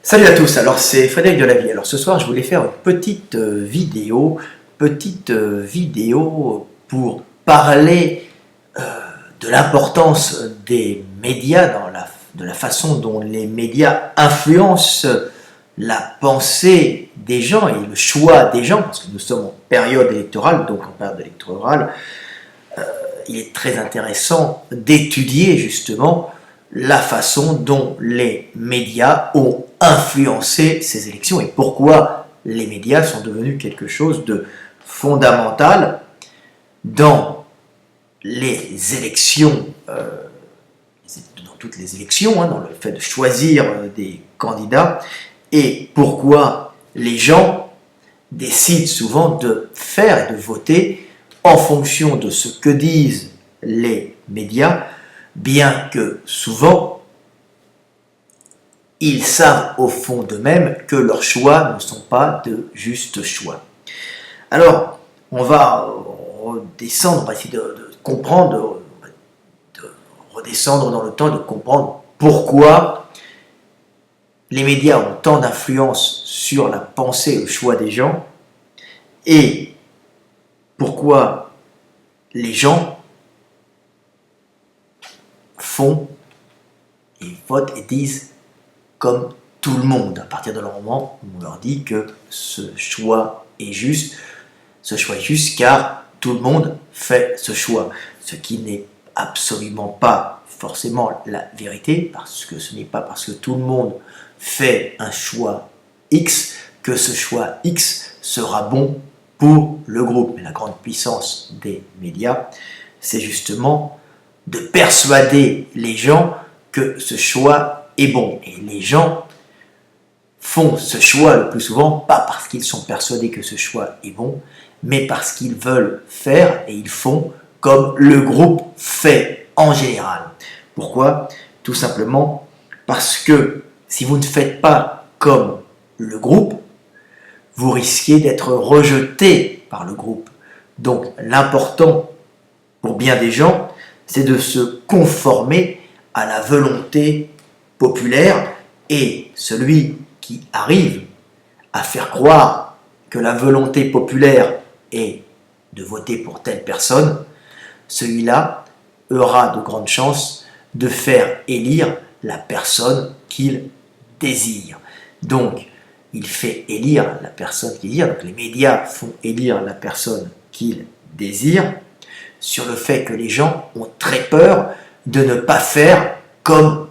Salut à tous, alors c'est Frédéric de la Vie. Alors ce soir je voulais faire une petite vidéo pour parler de l'importance des médias, de la façon dont les médias influencent la pensée des gens et le choix des gens, parce que nous sommes en période électorale, donc en période électorale, il est très intéressant d'étudier justement la façon dont les médias ont influencé ces élections et pourquoi les médias sont devenus quelque chose de fondamental dans les élections, dans toutes les élections, dans le fait de choisir des candidats, et pourquoi les gens décident souvent de faire et de voter en fonction de ce que disent les médias, bien que souvent, ils savent au fond d'eux-mêmes que leurs choix ne sont pas de justes choix. Alors, on va redescendre, on va essayer de comprendre, de redescendre dans le temps, de comprendre pourquoi les médias ont tant d'influence sur la pensée et le choix des gens, et pourquoi les gens font et votent et disent comme tout le monde, à partir de leur moment où on leur dit que ce choix est juste car tout le monde fait ce choix, ce qui n'est absolument pas forcément la vérité, parce que ce n'est pas parce que tout le monde fait un choix X que ce choix X sera bon pour le groupe. Mais la grande puissance des médias, c'est justement de persuader les gens que ce choix est bon. Et les gens font ce choix le plus souvent, pas parce qu'ils sont persuadés que ce choix est bon, mais parce qu'ils veulent faire et ils font comme le groupe fait en général. Pourquoi? Tout simplement parce que si vous ne faites pas comme le groupe, vous risquez d'être rejeté par le groupe. Donc l'important pour bien des gens, c'est de se conformer à la volonté populaire, et celui qui arrive à faire croire que la volonté populaire est de voter pour telle personne, celui-là aura de grandes chances de faire élire la personne qu'il désire. Donc, il fait élire la personne qu'il désire, donc les médias font élire la personne qu'il désire, sur le fait que les gens ont très peur de ne pas faire comme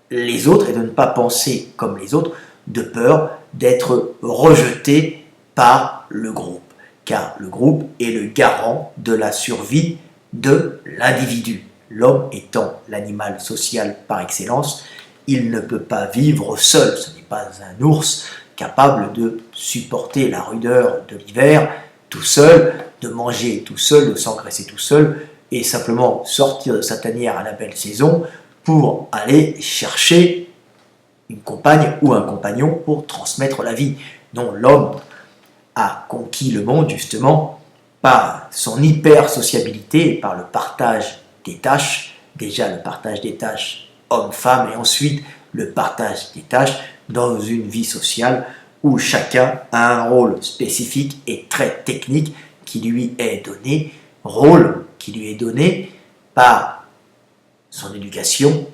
les autres et de ne pas penser comme les autres, de peur d'être rejetés par le groupe. Car le groupe est le garant de la survie de l'individu. L'homme étant l'animal social par excellence, il ne peut pas vivre seul. Ce n'est pas un ours capable de supporter la rudeur de l'hiver tout seul, de manger tout seul, de s'engraisser tout seul, et simplement sortir de sa tanière à la belle saison pour aller chercher une compagne ou un compagnon pour transmettre la vie. Non, l'homme a conquis le monde justement par son hyper-sociabilité et par le partage des tâches. Déjà le partage des tâches homme-femme, et ensuite le partage des tâches dans une vie sociale où chacun a un rôle spécifique et très technique qui lui est donné, rôle qui lui est donné par son éducation,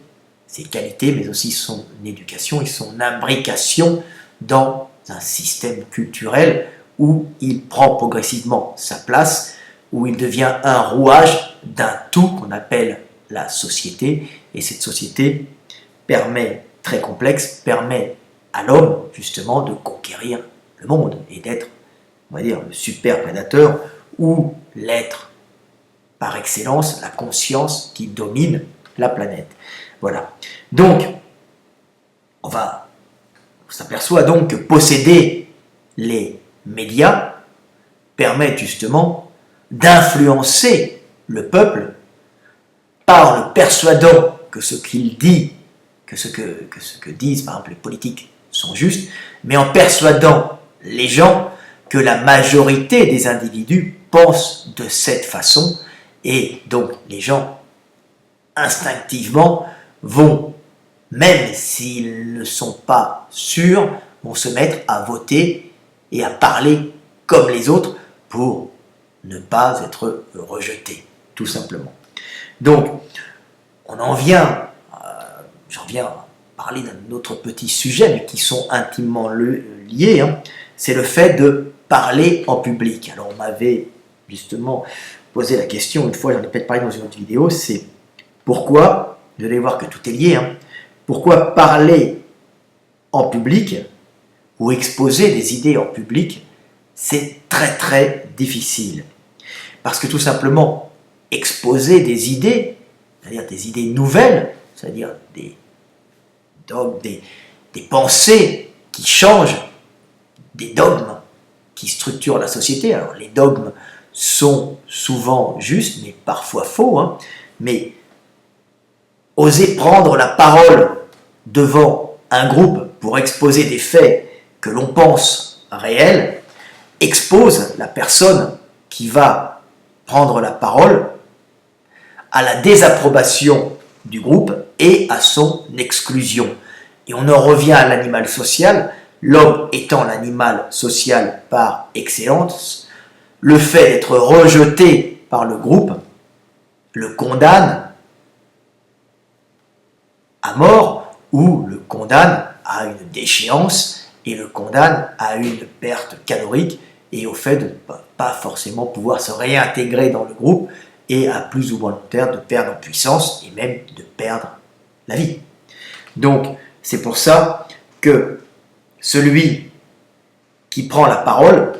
ses qualités, mais aussi son éducation et son imbrication dans un système culturel où il prend progressivement sa place, où il devient un rouage d'un tout qu'on appelle la société, et cette société très complexe, permet à l'homme justement de conquérir le monde et d'être, on va dire, le super prédateur ou l'être par excellence, la conscience qui domine la planète. Voilà. Donc, on s'aperçoit donc que posséder les médias permet justement d'influencer le peuple par le persuadant que ce qu'il dit, que ce que disent par exemple les politiques sont justes, mais en persuadant les gens que la majorité des individus pensent de cette façon, et donc les gens instinctivement vont même s'ils ne sont pas sûrs, vont se mettre à voter et à parler comme les autres pour ne pas être rejetés, tout simplement. Donc, j'en viens à parler d'un autre petit sujet, mais qui sont intimement liés, hein. C'est le fait de parler en public. Alors, on m'avait justement posé la question, une fois, j'en ai peut-être parlé dans une autre vidéo, c'est pourquoi, vous allez voir que tout est lié, hein, pourquoi parler en public ou exposer des idées en public, c'est très très difficile. Parce que tout simplement, exposer des idées, c'est-à-dire des idées nouvelles, c'est-à-dire des dogmes, des pensées qui changent, des dogmes qui structurent la société. Alors les dogmes sont souvent justes, mais parfois faux, hein, mais oser prendre la parole devant un groupe pour exposer des faits que l'on pense réels, expose la personne qui va prendre la parole à la désapprobation du groupe et à son exclusion. Et on en revient à l'animal social, l'homme étant l'animal social par excellence, le fait d'être rejeté par le groupe le condamne à mort ou le condamne à une déchéance et le condamne à une perte calorique et au fait de ne pas forcément pouvoir se réintégrer dans le groupe et à plus ou moins long terme de perdre en puissance et même de perdre la vie. Donc c'est pour ça que celui qui prend la parole,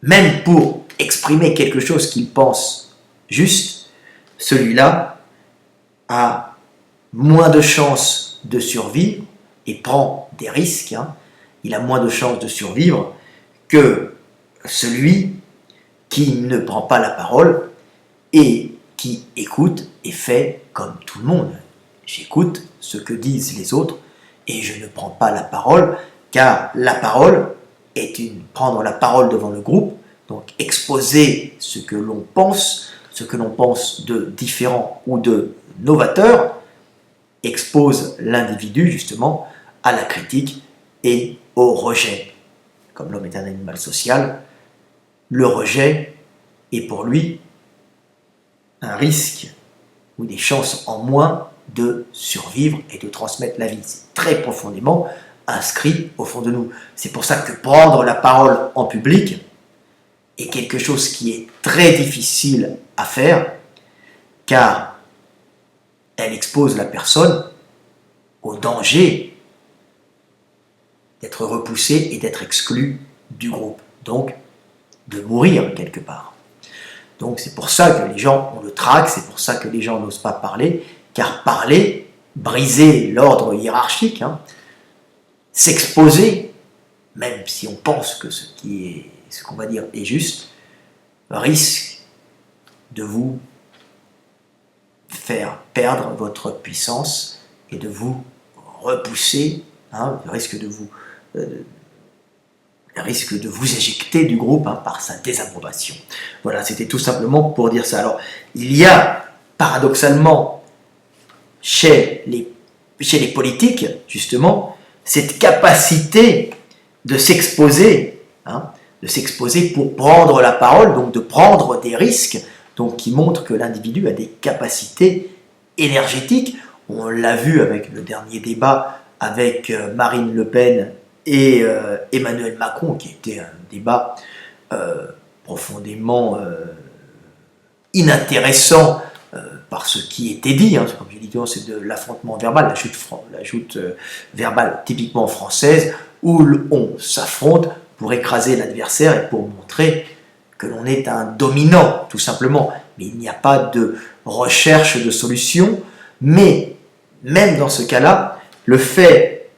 même pour exprimer quelque chose qu'il pense juste, celui-là a moins de chances de survivre et prend des risques, hein. Il a moins de chances de survivre que celui qui ne prend pas la parole et qui écoute et fait comme tout le monde. J'écoute ce que disent les autres et je ne prends pas la parole, car la parole est prendre la parole devant le groupe, donc exposer ce que l'on pense de différent ou de novateur, expose l'individu justement à la critique et au rejet. Comme l'homme est un animal social, le rejet est pour lui un risque ou des chances en moins de survivre et de transmettre la vie. C'est très profondément inscrit au fond de nous. C'est pour ça que prendre la parole en public est quelque chose qui est très difficile à faire, car elle expose la personne au danger d'être repoussé et d'être exclu du groupe, donc de mourir quelque part. Donc c'est pour ça que les gens ont le trac, c'est pour ça que les gens n'osent pas parler, car parler, briser l'ordre hiérarchique, hein, s'exposer, même si on pense que ce qu'on va dire est juste, risque de vous faire perdre votre puissance et de vous repousser, hein, risque de vous éjecter du groupe, hein, par sa désapprobation. Voilà, c'était tout simplement pour dire ça. Alors, il y a chez les politiques, justement, cette capacité de s'exposer, hein, pour prendre la parole, donc de prendre des risques, donc qui montre que l'individu a des capacités énergétiques. On l'a vu avec le dernier débat avec Marine Le Pen et Emmanuel Macron, qui était un débat profondément inintéressant par ce qui était dit, hein. Comme je dis, c'est de l'affrontement verbal, la joute verbale typiquement française, où on s'affronte pour écraser l'adversaire et pour montrer que l'on est un dominant, tout simplement. Mais il n'y a pas de recherche de solution. Mais même dans ce cas-là, le fait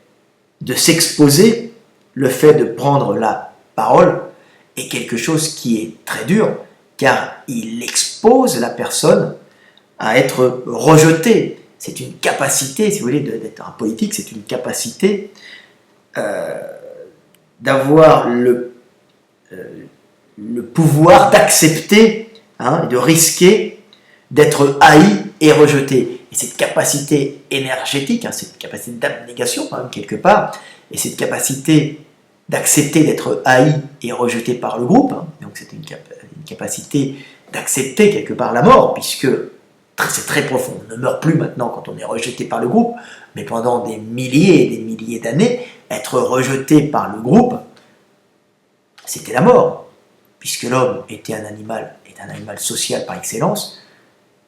de s'exposer, le fait de prendre la parole est quelque chose qui est très dur, car il expose la personne à être rejetée. C'est une capacité, si vous voulez, d'être un politique, c'est une capacité d'avoir le pouvoir d'accepter, hein, de risquer d'être haï et rejeté. et cette capacité énergétique, hein, cette capacité d'abnégation quand même quelque part, et cette capacité d'accepter d'être haï et rejeté par le groupe, hein, donc c'est une capacité d'accepter quelque part la mort, puisque c'est très profond, on ne meurt plus maintenant quand on est rejeté par le groupe, mais pendant des milliers et des milliers d'années, être rejeté par le groupe, c'était la mort, puisque l'homme était un animal social par excellence,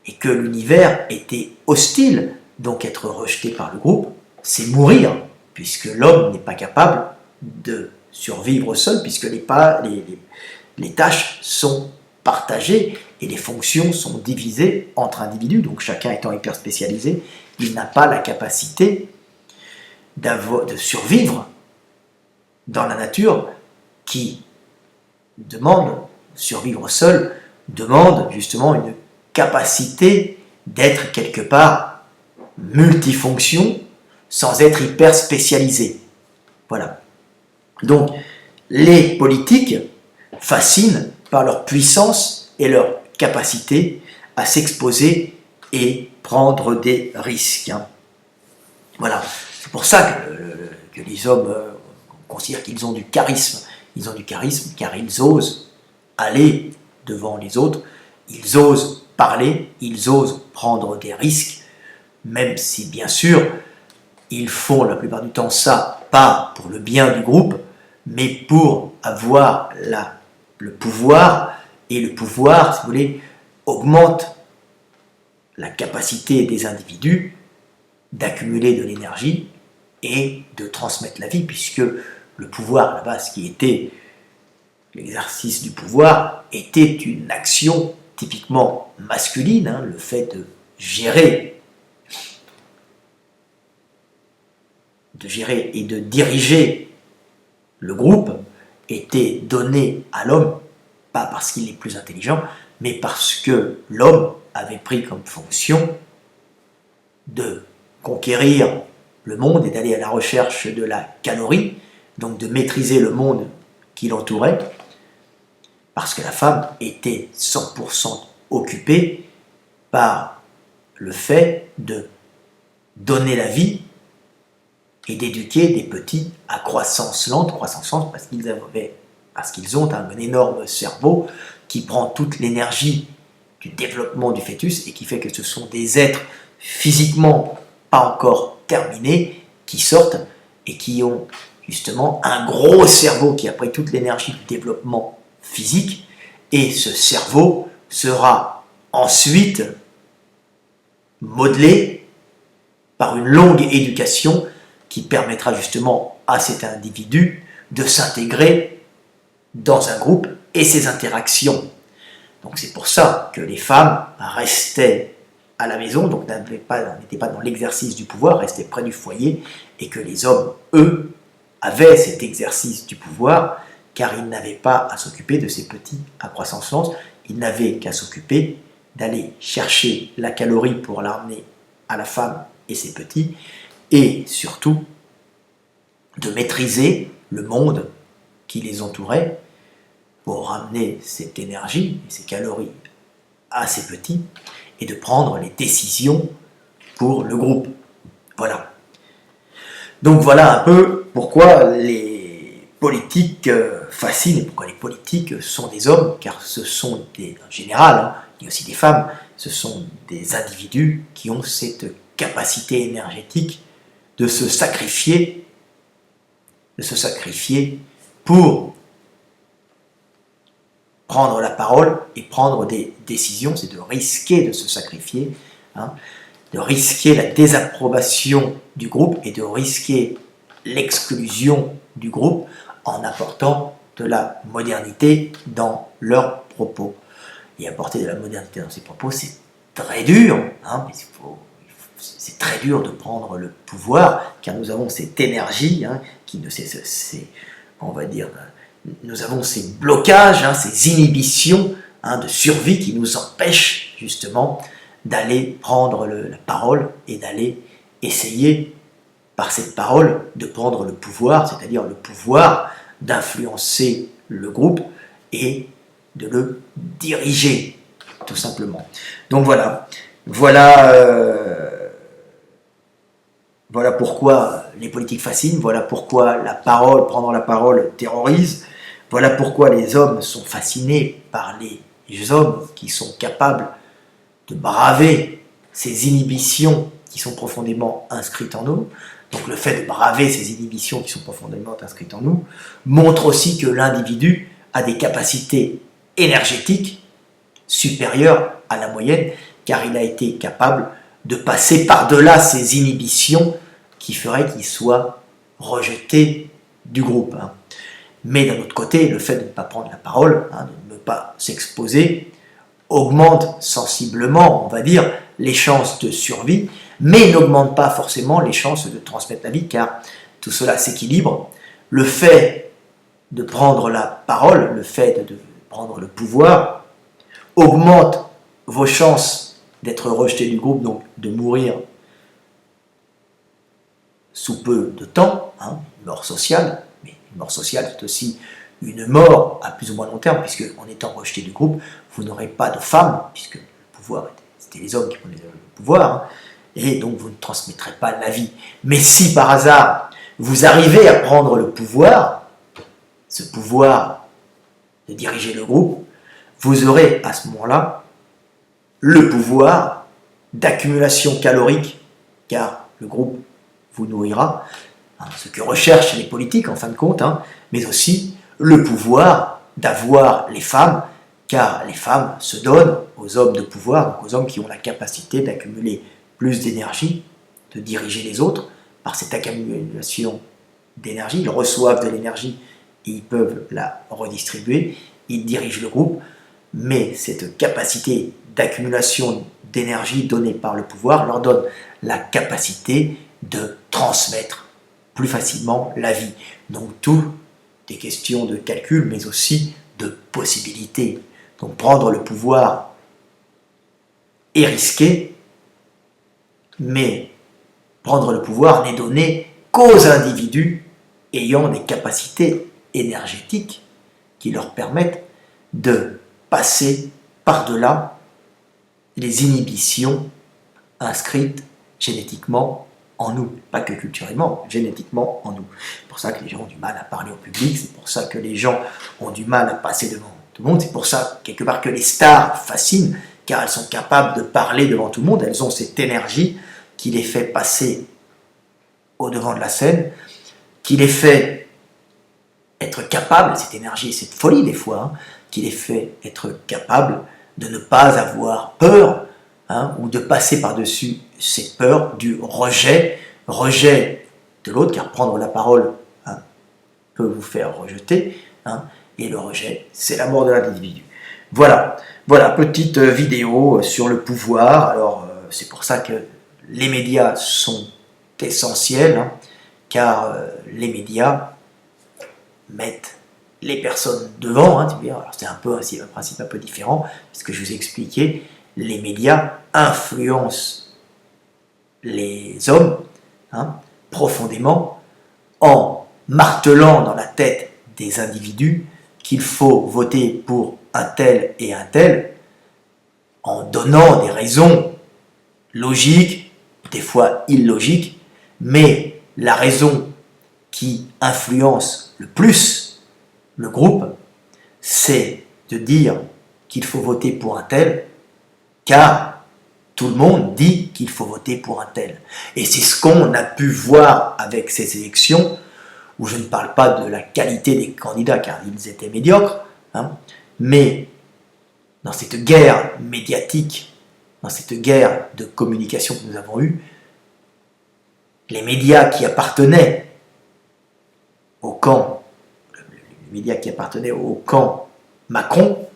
et que l'univers était hostile, donc être rejeté par le groupe, c'est mourir, puisque l'homme n'est pas capable de survivre seul, puisque les tâches sont partagées et les fonctions sont divisées entre individus, donc chacun étant hyper spécialisé, il n'a pas la capacité de survivre dans la nature qui demande, survivre seul, demande justement une capacité d'être quelque part multifonction sans être hyper spécialisé. Voilà. Donc, les politiques fascinent par leur puissance et leur capacité à s'exposer et prendre des risques. Hein. Voilà. C'est pour ça que les hommes considèrent qu'ils ont du charisme. Ils ont du charisme car ils osent aller devant les autres, ils osent parler, ils osent prendre des risques, même si bien sûr ils font la plupart du temps ça, pas pour le bien du groupe, mais pour avoir le pouvoir, et le pouvoir, si vous voulez, augmente la capacité des individus d'accumuler de l'énergie et de transmettre la vie, puisque le pouvoir, à la base, qui était l'exercice du pouvoir, était une action typiquement masculine, hein, le fait de gérer et de diriger le groupe était donné à l'homme, pas parce qu'il est plus intelligent, mais parce que l'homme avait pris comme fonction de conquérir le monde et d'aller à la recherche de la calorie, donc de maîtriser le monde qui l'entourait, parce que la femme était 100% occupée par le fait de donner la vie et d'éduquer des petits à croissance lente parce qu'ils ont un énorme cerveau qui prend toute l'énergie du développement du fœtus et qui fait que ce sont des êtres physiquement pas encore terminés qui sortent et qui ont justement un gros cerveau qui a pris toute l'énergie du développement physique, et ce cerveau sera ensuite modelé par une longue éducation qui permettra justement à cet individu de s'intégrer dans un groupe et ses interactions. Donc c'est pour ça que les femmes restaient à la maison, donc n'étaient pas dans l'exercice du pouvoir, restaient près du foyer, et que les hommes, eux, avaient cet exercice du pouvoir, car ils n'avaient pas à s'occuper de ces petits à croissance lente, ils n'avaient qu'à s'occuper d'aller chercher la calorie pour l'amener à la femme et ses petits, et surtout de maîtriser le monde qui les entourait pour ramener cette énergie et ces calories à ses petits et de prendre les décisions pour le groupe. Voilà. Donc voilà un peu pourquoi les politiques fascinent et pourquoi les politiques sont des hommes, car ce sont en général, hein, il y a aussi des femmes, ce sont des individus qui ont cette capacité énergétique de se sacrifier pour prendre la parole et prendre des décisions, c'est de risquer de se sacrifier, hein, de risquer la désapprobation du groupe et de risquer l'exclusion du groupe en apportant de la modernité dans leurs propos. Et apporter de la modernité dans ses propos, c'est très dur, hein, c'est très dur de prendre le pouvoir, car nous avons cette énergie, hein, on va dire, nous avons ces blocages, hein, ces inhibitions, hein, de survie qui nous empêchent justement d'aller prendre la parole et d'aller essayer par cette parole de prendre le pouvoir, c'est-à-dire le pouvoir d'influencer le groupe et de le diriger, tout simplement. Donc voilà, Voilà pourquoi les politiques fascinent, voilà pourquoi la parole, prendre la parole terrorise, voilà pourquoi les hommes sont fascinés par les hommes qui sont capables de braver ces inhibitions qui sont profondément inscrites en nous. Donc le fait de braver ces inhibitions qui sont profondément inscrites en nous montre aussi que l'individu a des capacités énergétiques supérieures à la moyenne, car il a été capable de passer par-delà ces inhibitions qui feraient qu'il soit rejeté du groupe. Mais d'un autre côté, le fait de ne pas prendre la parole, de ne pas s'exposer, augmente sensiblement, on va dire, les chances de survie, mais n'augmente pas forcément les chances de transmettre la vie, car tout cela s'équilibre. Le fait de prendre la parole, le fait de prendre le pouvoir, augmente vos chances d'être rejeté du groupe, donc de mourir sous peu de temps, une mort sociale, mais une mort sociale c'est aussi une mort à plus ou moins long terme, puisque en étant rejeté du groupe, vous n'aurez pas de femme, puisque le pouvoir, c'était les hommes qui prenaient le pouvoir, et donc vous ne transmettrez pas la vie. Mais si par hasard, vous arrivez à prendre le pouvoir, ce pouvoir de diriger le groupe, vous aurez à ce moment-là le pouvoir d'accumulation calorique, car le groupe vous nourrira, ce que recherchent les politiques en fin de compte, mais aussi le pouvoir d'avoir les femmes, car les femmes se donnent aux hommes de pouvoir, donc aux hommes qui ont la capacité d'accumuler plus d'énergie, de diriger les autres par cette accumulation d'énergie. Ils reçoivent de l'énergie et ils peuvent la redistribuer, ils dirigent le groupe, mais cette capacité d'accumulation d'énergie donnée par le pouvoir leur donne la capacité de transmettre plus facilement la vie. Donc tout des questions de calcul, mais aussi de possibilités. Donc prendre le pouvoir est risqué, mais prendre le pouvoir n'est donné qu'aux individus ayant des capacités énergétiques qui leur permettent de passer par-delà les inhibitions inscrites génétiquement en nous, pas que culturellement, génétiquement en nous. C'est pour ça que les gens ont du mal à parler au public, c'est pour ça que les gens ont du mal à passer devant tout le monde, c'est pour ça, quelque part, que les stars fascinent, car elles sont capables de parler devant tout le monde, elles ont cette énergie qui les fait passer au devant de la scène, qui les fait être capables, cette énergie, cette folie des fois, qui les fait être capables de ne pas avoir peur, ou de passer par-dessus ces peurs du rejet de l'autre, car prendre la parole peut vous faire rejeter, et le rejet, c'est la mort de l'individu. Voilà, petite vidéo sur le pouvoir. Alors, c'est pour ça que les médias sont essentiels, car les médias mettent les personnes devant. Alors c'est un principe un peu différent, parce que je vous ai expliqué, les médias influencent les hommes profondément en martelant dans la tête des individus qu'il faut voter pour un tel et un tel, en donnant des raisons logiques, des fois illogiques, mais la raison qui influence le plus le groupe, c'est de dire qu'il faut voter pour un tel, car tout le monde dit qu'il faut voter pour un tel. Et c'est ce qu'on a pu voir avec ces élections, où je ne parle pas de la qualité des candidats, car ils étaient médiocres, mais dans cette guerre médiatique, dans cette guerre de communication que nous avons eue, les médias qui appartenaient au camp, les médias qui appartenaient au camp Macron,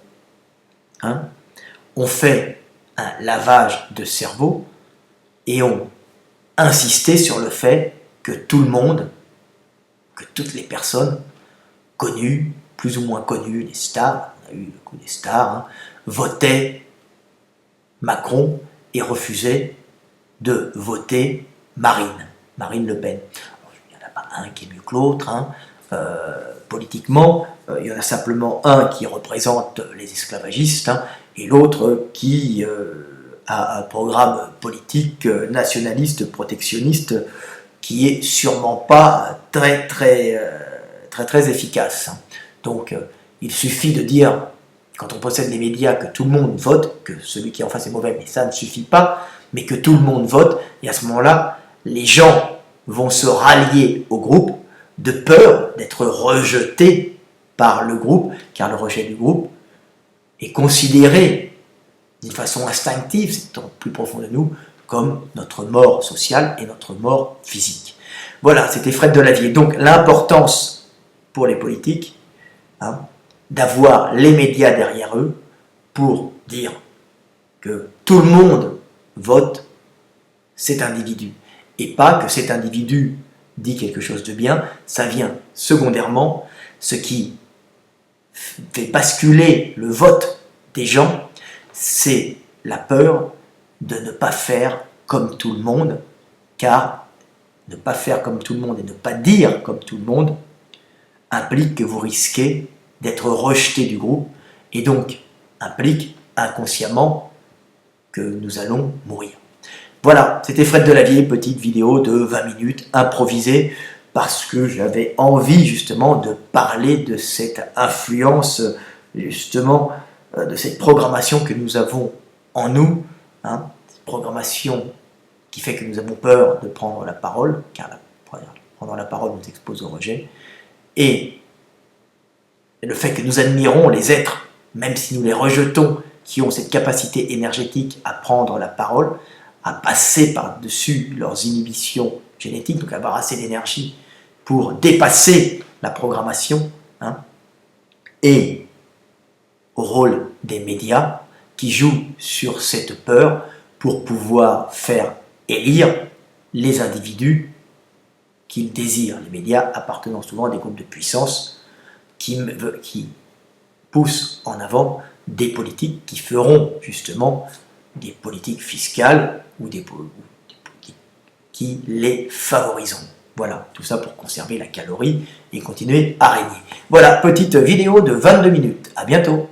ont fait un lavage de cerveau et ont insisté sur le fait que tout le monde, que toutes les personnes connues, plus ou moins connues, les stars, on a eu le coup des stars, votaient Macron et refusaient de voter Marine Le Pen. Alors, il n'y en a pas un qui est mieux que l'autre, politiquement, il y en a simplement un qui représente les esclavagistes, et l'autre qui a un programme politique nationaliste, protectionniste, qui est sûrement pas très efficace. Donc il suffit de dire, quand on possède les médias, que tout le monde vote, que celui qui est en face est mauvais, mais ça ne suffit pas, mais que tout le monde vote, et à ce moment-là, les gens vont se rallier au groupe de peur d'être rejetés par le groupe, car le rejet du groupe est considéré d'une façon instinctive, c'est au plus profond de nous, comme notre mort sociale et notre mort physique. Voilà, c'était Fred Delavier. Donc l'importance pour les politiques, d'avoir les médias derrière eux pour dire que tout le monde vote cet individu. Et pas que cet individu dit quelque chose de bien, ça vient secondairement. Ce qui fait basculer le vote des gens, c'est la peur de ne pas faire comme tout le monde, car ne pas faire comme tout le monde et ne pas dire comme tout le monde implique que vous risquez d'être rejeté du groupe, et donc implique inconsciemment que nous allons mourir. Voilà, c'était Fred Delavier, petite vidéo de 20 minutes improvisée, parce que j'avais envie justement de parler de cette influence, justement, de cette programmation que nous avons en nous, cette programmation qui fait que nous avons peur de prendre la parole, car prendre la parole nous expose au rejet, et le fait que nous admirons les êtres, même si nous les rejetons, qui ont cette capacité énergétique à prendre la parole, à passer par-dessus leurs inhibitions génétiques, donc avoir assez d'énergie pour dépasser la programmation, et au rôle des médias qui jouent sur cette peur pour pouvoir faire élire les individus qu'ils désirent. Les médias appartenant souvent à des groupes de puissance qui poussent en avant des politiques qui feront justement des politiques fiscales ou des politiques qui les favoriseront. Voilà, tout ça pour conserver la calorie et continuer à régner. Voilà, petite vidéo de 22 minutes. À bientôt.